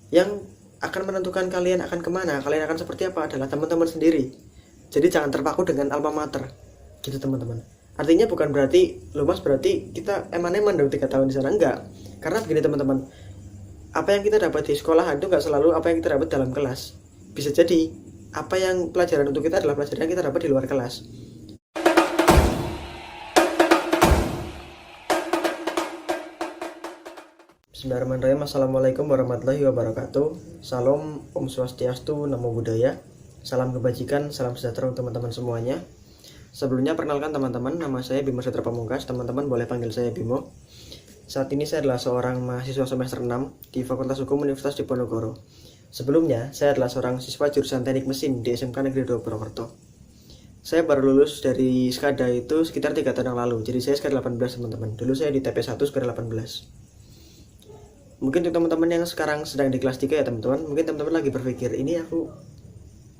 Yang akan menentukan kalian akan kemana, kalian akan seperti apa adalah teman-teman sendiri. Jadi jangan terpaku dengan alma mater, gitu teman-teman. Artinya bukan berarti lo mas berarti kita eman-eman dong 3 tahun di sana, enggak. Karena begini teman-teman, apa yang kita dapat di sekolahan itu nggak selalu apa yang kita dapat dalam kelas. Bisa jadi apa yang pelajaran untuk kita adalah pelajaran yang kita dapat di luar kelas. Bismillahirrahmanirrahim. Assalamualaikum warahmatullahi wabarakatuh. Salam, Om Swastiastu, Namo Buddhaya. Salam kebajikan, salam sejahtera untuk teman-teman semuanya. Sebelumnya perkenalkan teman-teman, nama saya Bimo Setra Pamungkas. Teman-teman boleh panggil saya Bimo. Saat ini saya adalah seorang mahasiswa semester 6 di Fakultas Hukum Universitas Diponegoro. Sebelumnya, saya adalah seorang siswa jurusan Teknik Mesin di SMK Negeri 2 Purwokerto. Saya baru lulus dari SKADA itu sekitar 3 tahun yang lalu. Jadi saya SKADA 18 teman-teman. Dulu saya di TP1 SKADA 18. Mungkin untuk teman-teman yang sekarang sedang di kelas 3 ya teman-teman, mungkin teman-teman lagi berpikir, ini aku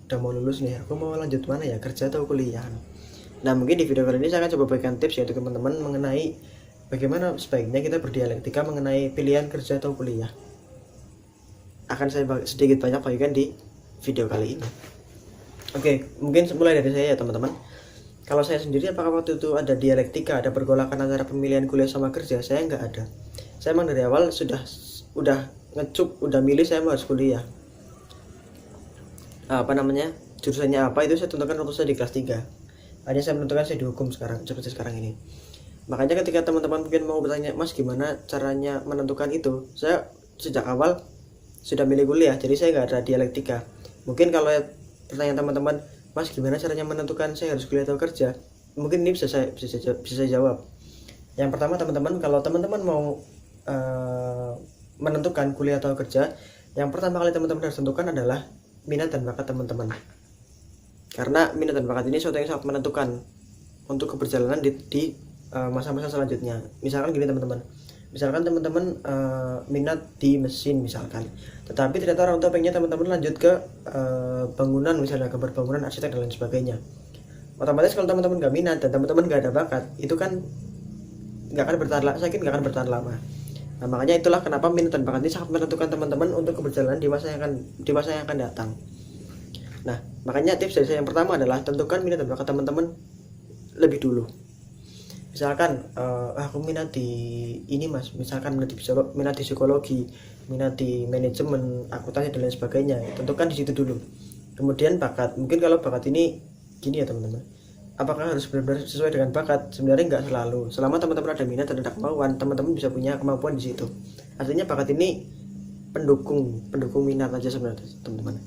udah mau lulus nih, aku mau lanjut mana ya, kerja atau kuliah. Nah mungkin di video kali ini saya akan coba berikan tips ya untuk teman-teman mengenai bagaimana sebaiknya kita berdialektika mengenai pilihan kerja atau kuliah. Akan saya sedikit banyak bagikan di video kali ini. Oke, mungkin mulai dari saya ya teman-teman. Kalau saya sendiri, apakah waktu itu ada dialektika, ada pergolakan antara pemilihan kuliah sama kerja? Saya nggak ada. Saya emang dari awal udah ngecup, udah milih saya mau harus kuliah. Jurusannya apa itu saya tentukan waktu saya di kelas 3. Hanya saya menentukan saya di hukum sekarang, seperti sekarang ini. Makanya ketika teman-teman mungkin mau bertanya, Mas gimana caranya menentukan itu? Saya sejak awal sudah milih kuliah, jadi saya nggak ada dialektika. Mungkin kalau pertanyaan teman-teman, Mas gimana caranya menentukan saya harus kuliah atau kerja? Mungkin ini bisa saya jawab. Yang pertama teman-teman, kalau teman-teman mau menentukan kuliah atau kerja, yang pertama kali teman-teman harus tentukan adalah minat dan bakat teman-teman. Karena minat dan bakat ini suatu yang sangat menentukan untuk keberjalanan di masa-masa selanjutnya. Misalkan gini teman-teman, misalkan teman-teman minat di mesin misalkan, tetapi ternyata orang tua pengennya teman-teman lanjut ke bangunan, misalnya gambar bangunan, arsitek dan lain sebagainya. Otomatis kalau teman-teman gak minat dan teman-teman gak ada bakat, itu kan gak akan bertahan lama. Nah makanya itulah kenapa minat dan bakat ini sangat menentukan teman-teman untuk keberjalanan di masa yang akan datang. Nah makanya tips dari saya yang pertama adalah tentukan minat dan bakat teman-teman lebih dulu. Misalkan aku minat di ini mas, misalkan minat di psikologi, minat di manajemen, akuntansi dan lain sebagainya, tentukan di situ dulu. Kemudian bakat, mungkin kalau bakat ini gini ya teman-teman, apakah harus benar-benar sesuai dengan bakat? Sebenarnya nggak selalu. Selama teman-teman ada minat dan ada kemauan, teman-teman bisa punya kemampuan di situ. Artinya bakat ini pendukung minat aja sebenarnya teman-teman.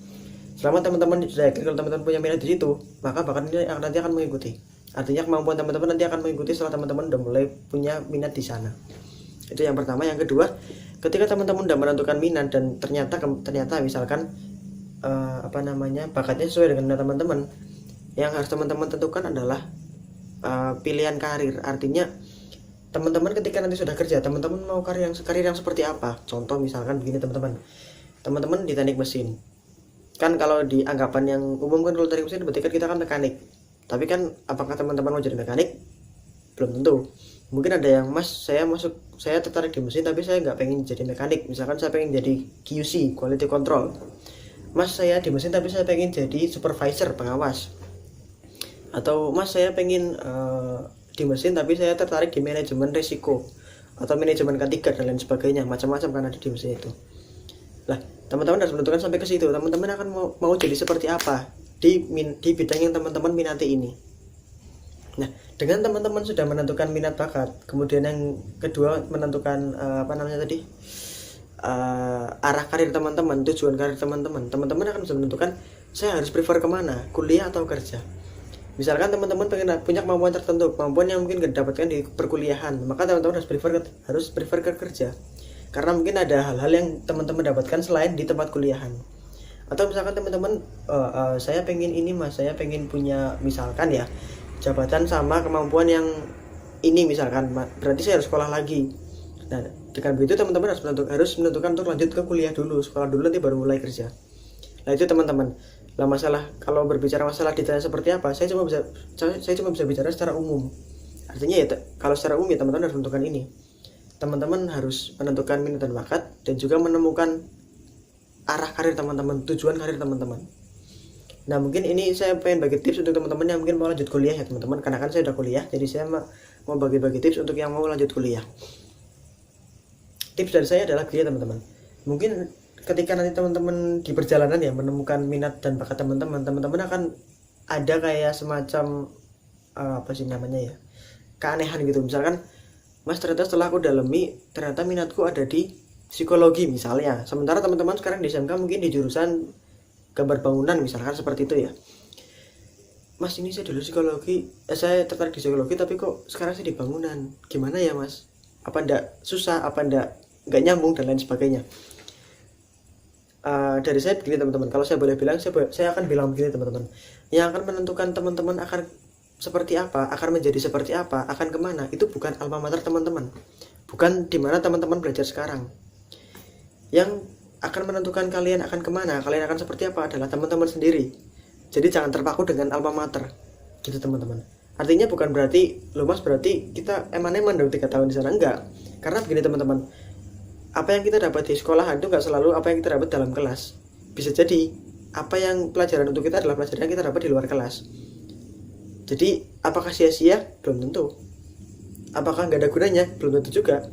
Selama teman-teman sudah yakin kalau teman-teman punya minat di situ, maka bakat ini nanti akan mengikuti. Artinya kemampuan teman-teman nanti akan mengikuti setelah teman-teman udah mulai punya minat di sana. Itu yang pertama. Yang kedua, ketika teman-teman udah menentukan minat dan ternyata misalkan bakatnya sesuai dengan minat teman-teman, yang harus teman-teman tentukan adalah pilihan karir. Artinya teman-teman ketika nanti sudah kerja, teman-teman mau karir yang seperti apa? Contoh misalkan begini teman-teman di teknik mesin, kan kalau di anggapan yang umum kan kalau teknik mesin berarti kan kita kan mekanik. Tapi kan apakah teman-teman mau jadi mekanik? Belum tentu. Mungkin ada yang, Mas saya tertarik di mesin tapi saya nggak pengen jadi mekanik. Misalkan saya pengen jadi QC, quality control. Mas saya di mesin tapi saya pengen jadi supervisor, pengawas. Atau Mas saya pengen di mesin tapi saya tertarik di manajemen risiko atau manajemen K3 dan lain sebagainya. Macam-macam kan ada di mesin itu. Lah teman-teman harus menentukan sampai ke situ. Teman-teman akan mau jadi seperti apa di bidang yang teman-teman minati ini. Nah dengan teman-teman sudah menentukan minat bakat, kemudian yang kedua menentukan arah karir teman-teman, tujuan karir teman-teman akan bisa menentukan saya harus prefer kemana, kuliah atau kerja. Misalkan teman-teman pengen punya kemampuan tertentu, kemampuan yang mungkin gak dapatkan di perkuliahan, maka teman-teman harus prefer ke kerja, karena mungkin ada hal-hal yang teman-teman dapatkan selain di tempat kuliahan. Atau misalkan teman-teman saya pengen ini mas, saya pengen punya misalkan ya jabatan sama kemampuan yang ini misalkan, berarti saya harus sekolah lagi. Nah dengan begitu teman-teman harus menentukan untuk lanjut ke kuliah dulu, sekolah dulu nanti baru mulai kerja. Nah itu teman-teman. Lah masalah kalau berbicara masalah detailnya seperti apa, saya cuma bisa bicara secara umum. Artinya ya kalau secara umum ya teman-teman harus menentukan ini. Teman-teman harus menentukan minat dan bakat dan juga menemukan arah karir teman-teman, tujuan karir teman-teman. Nah mungkin ini saya pengen bagi tips untuk teman-teman yang mungkin mau lanjut kuliah ya teman-teman, karena kan saya udah kuliah, jadi saya mau bagi-bagi tips untuk yang mau lanjut kuliah. Tips dari saya adalah gini teman-teman, mungkin ketika nanti teman-teman di perjalanan ya menemukan minat dan bakat teman-teman akan ada kayak semacam apa sih namanya ya, keanehan gitu. Misalkan Mas, ternyata setelah aku dalami ternyata minatku ada di psikologi misalnya, sementara teman-teman sekarang di SMK mungkin di jurusan gambar bangunan misalkan seperti itu ya. Mas, ini saya dulu psikologi, saya tertarik di psikologi tapi kok sekarang saya di bangunan, gimana ya Mas, apa ndak susah, apa nggak nyambung dan lain sebagainya. Dari saya begini teman-teman, kalau saya boleh bilang, saya akan bilang begini teman-teman, yang akan menentukan teman-teman akan seperti apa, akan menjadi seperti apa, akan kemana, itu bukan alma mater teman-teman, bukan dimana teman-teman belajar sekarang. Yang akan menentukan kalian akan kemana, kalian akan seperti apa adalah teman-teman sendiri. Jadi jangan terpaku dengan alma mater gitu teman-teman. Artinya bukan berarti lo Mas berarti kita eman-eman dong 3 tahun di sana, enggak. Karena begini teman-teman, apa yang kita dapat di sekolahan itu enggak selalu apa yang kita dapat dalam kelas. Bisa jadi apa yang pelajaran untuk kita adalah pelajaran yang kita dapat di luar kelas. Jadi apakah sia-sia? Belum tentu. Apakah nggak ada gunanya? Belum tentu juga.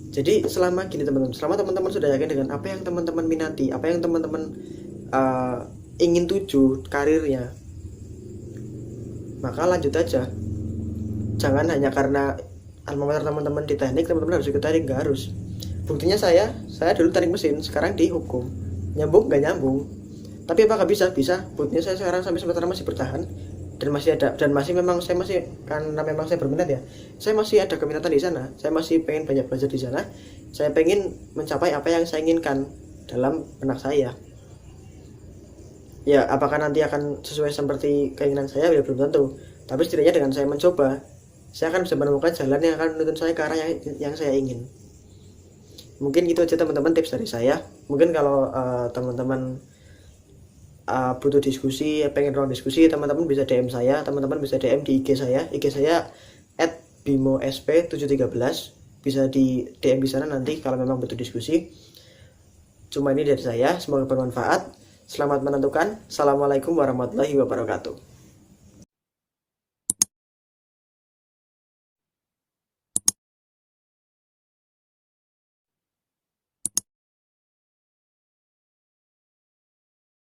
Jadi selama gini teman-teman, selama teman-teman sudah yakin dengan apa yang teman-teman minati, apa yang teman-teman ingin tuju karirnya, maka lanjut aja. Jangan hanya karena alma mater teman-teman di teknik, teman-teman harus ikut teknik, nggak harus. Buktinya saya dulu teknik mesin, sekarang di hukum. Nyambung nggak nyambung, tapi apakah bisa? Buktinya saya sekarang sampai semester masih bertahan dan masih ada, dan saya masih karena memang saya berminat ya, saya masih ada keminatan di sana, saya masih pengen banyak belajar di sana, saya pengen mencapai apa yang saya inginkan dalam benak saya. Ya apakah nanti akan sesuai seperti keinginan saya ya belum tentu, tapi setidaknya dengan saya mencoba, saya akan bisa menemukan jalan yang akan menuntun saya ke arah yang saya ingin. Mungkin itu aja teman-teman tips dari saya. Mungkin kalau teman-teman butuh diskusi, pengen ruang diskusi, teman-teman bisa DM saya, teman-teman bisa DM di IG saya @bimosp713, bisa di DM di sana nanti kalau memang butuh diskusi. Cuma ini dari saya, semoga bermanfaat. Selamat menentukan. Assalamualaikum warahmatullahi wabarakatuh.